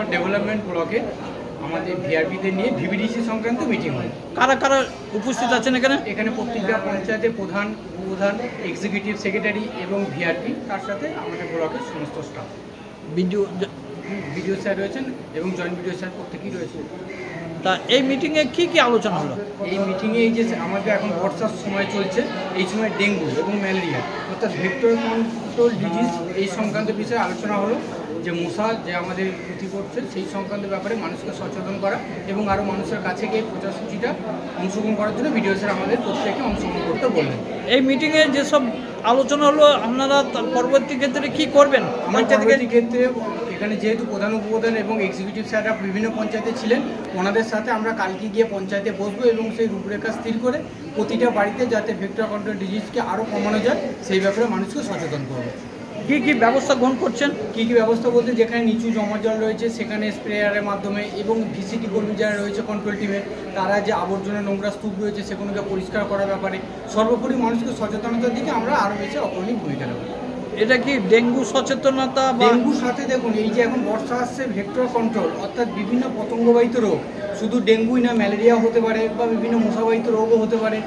Manteswar development ব্লকে আমাদের ভিআরপিদের নিয়ে ভিভিডিসি সংক্রান্ত মিটিং হয়। কারা কারা উপস্থিত আছেন এখানে? এখানে প্রত্যেকটা পঞ্চায়েতের প্রধান, উপপ্রধান, এক্সিকিউটিভ সেক্রেটারি এবং ভিআরপি, তার সাথে আমাদের ব্লকের সমস্ত স্টাফ, বিডিও স্যার রয়েছেন এবং জয়েন্ট বিডিও স্যার প্রত্যেকেই রয়েছে। তা এই মিটিংয়ে কি কি আলোচনা হলো? এই মিটিংয়ে এই যে আমাদের এখন বর্ষার সময় চলছে, এই সময় ডেঙ্গু এবং ম্যালেরিয়া অর্থাৎ ভেক্টর কন্ট্রোল ডিজিজ এই সংক্রান্ত বিষয়ে আলোচনা হলো, যে মশা যে আমাদের ক্ষতি করছে সেই সংক্রান্ত ব্যাপারে মানুষকে সচেতন করা এবং আরও মানুষের কাছে গিয়ে প্রচারসূচিটা অংশগ্রহণ করার জন্য ভিডিও স্যার আমাদের প্রত্যেকে অংশগ্রহণ করতে বললেন। এই মিটিংয়ে যেসব আলোচনা হলো আপনারা পরবর্তী ক্ষেত্রে কি করবেন? পরবর্তী ক্ষেত্রে এখানে যেহেতু প্রধান, উপপ্রধান এবং এক্সিকিউটিভ স্যাররা বিভিন্ন পঞ্চায়েতে ছিলেন, ওনাদের সাথে আমরা কালকে গিয়ে পঞ্চায়েতে বসবো এবং সেই রূপরেখা স্থির করে প্রতিটা বাড়িতে যাতে ভেক্টর কন্ট্রোল ডিজিজকে আরও কমানো যায় সেই ব্যাপারে মানুষকে সচেতন করবো। কি কি ব্যবস্থা গ্রহণ করছেন? কী কী ব্যবস্থা বলতে, যেখানে নিচু জমা জল রয়েছে সেখানে স্প্রেয়ারের মাধ্যমে এবং ভিসিটি কর্মী যারা রয়েছে কন্ট্রোল টিমে, তারা যে আবর্জনা নোংরা স্তূপ রয়েছে সেগুলোকে পরিষ্কার করার ব্যাপারে সর্বোপরি মানুষকে সচেতনতার দিকে আমরা আরও বেশি অগ্রণী ভূমিকা নেব। এটা কি ডেঙ্গু সচেতনতা? ডেঙ্গুর সাথে দেখুন, এই যে এখন বর্ষা আসছে, ভেক্টর কন্ট্রোল অর্থাৎ বিভিন্ন পতঙ্গবাহিত রোগ, শুধু ডেঙ্গুই না, ম্যালেরিয়া হতে পারে বা বিভিন্ন মশাবাহিত রোগও হতে পারে,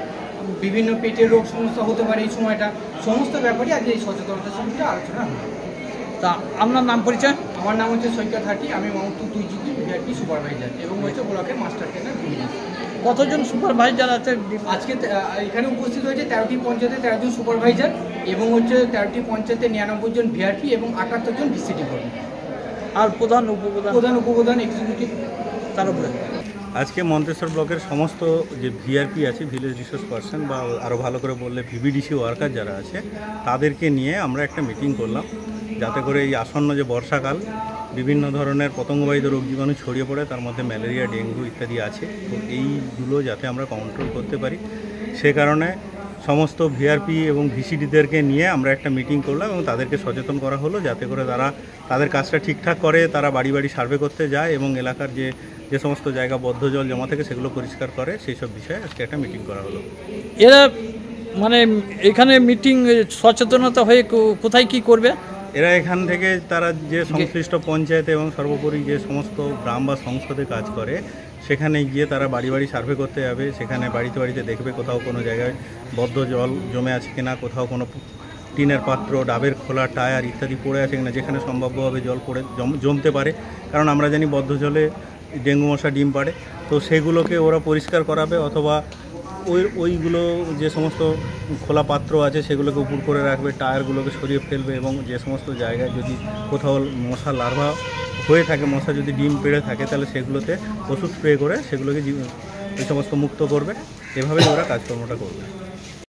বিভিন্ন পেটের রোগ সমস্যা হতে পারে। এই সময়টা সমস্ত ব্যাপারে আজ এই সচেতনতা শিবিরটা আলোচনা হয়। তা আপনার নাম পরিচয়? আমার নাম হচ্ছে সৈকত হাটি, আমি মাউন্ট 2 ভিআরপি সুপারভাইজার এবং হচ্ছে ব্লকের মাস্টার ট্রেনার ভিভিডিসি। কতজন সুপারভাইজার আছে আজকে? এখানে উপস্থিত হয়েছে 13টি পঞ্চায়েতে 13 জন সুপারভাইজার এবং হচ্ছে 13টি পঞ্চায়েতে 99 জন ভিআরপি এবং 78 জন ভিসিটি কর্মী। আর প্রধান, উপপ্রধান, এক্সিকিউটিভ তার উপরে। আজকে মন্তেশ্বর ব্লকের সমস্ত যে ভিআরপি আছে, ভিলেজ রিসোর্স পার্সন, বা আরও ভালো করে বললে ভিভিডিসি ওয়ার্কার যারা আছে, তাদেরকে নিয়ে আমরা একটা মিটিং করলাম, যাতে করে এই আসন্ন যে বর্ষাকাল বিভিন্ন ধরনের পতঙ্গবাহিত রোগ জীবাণু ছড়িয়ে পড়ে, তার মধ্যে ম্যালেরিয়া, ডেঙ্গু ইত্যাদি আছে, তো এইগুলো যাতে আমরা কন্ট্রোল করতে পারি সে কারণে সমস্ত ভিআরপি এবং ভিসিডিদেরকে নিয়ে আমরা একটা মিটিং করলাম এবং তাদেরকে সচেতন করা হলো যাতে করে তারা তাদের কাজটা ঠিকঠাক করে, তারা বাড়ি বাড়ি সার্ভে করতে যায় এবং এলাকার যে সমস্ত জায়গা বদ্ধ জল জমা থেকে সেগুলো পরিষ্কার করে, সেই সব বিষয়ে আজকে একটা মিটিং করা হলো। এরা মানে এখানে মিটিং সচেতনতা হয়ে কোথায় কি করবে? এরা এখান থেকে তারা যে সংশ্লিষ্ট পঞ্চায়েত এবং সর্বোপরি যে সমস্ত গ্রাম বা সংসদে কাজ করে সেখানে গিয়ে তারা বাড়ি বাড়ি সার্ভে করতে যাবে, সেখানে বাড়িতে বাড়িতে দেখবে কোথাও কোনো জায়গায় বদ্ধ জল জমে আছে কিনা, কোথাও কোনো টিনের পাত্র, ডাবের খোলা, টায়ার ইত্যাদি পড়ে আছে কিনা, যেখানে সম্ভাব্যভাবে জল পড়ে জমতে পারে, কারণ আমরা জানি বদ্ধ জলে ডেঙ্গু মশা ডিম পাড়ে, তো সেগুলোকে ওরা পরিষ্কার করাবে, অথবা ওইগুলো যে সমস্ত খোলা পাত্র আছে সেগুলোকে উপর করে রাখবে, টায়ারগুলোকে সরিয়ে ফেলবে এবং যে সমস্ত জায়গায় যদি কোথাও মশা লার্ভা হয়ে থাকে, মশা যদি ডিম পেড়ে থাকে, তাহলে সেগুলোতে ওষুধ স্প্রে করে সেগুলোকে ওই সমস্ত মুক্ত করবে। এভাবেই ওরা কাজকর্মটা করবে।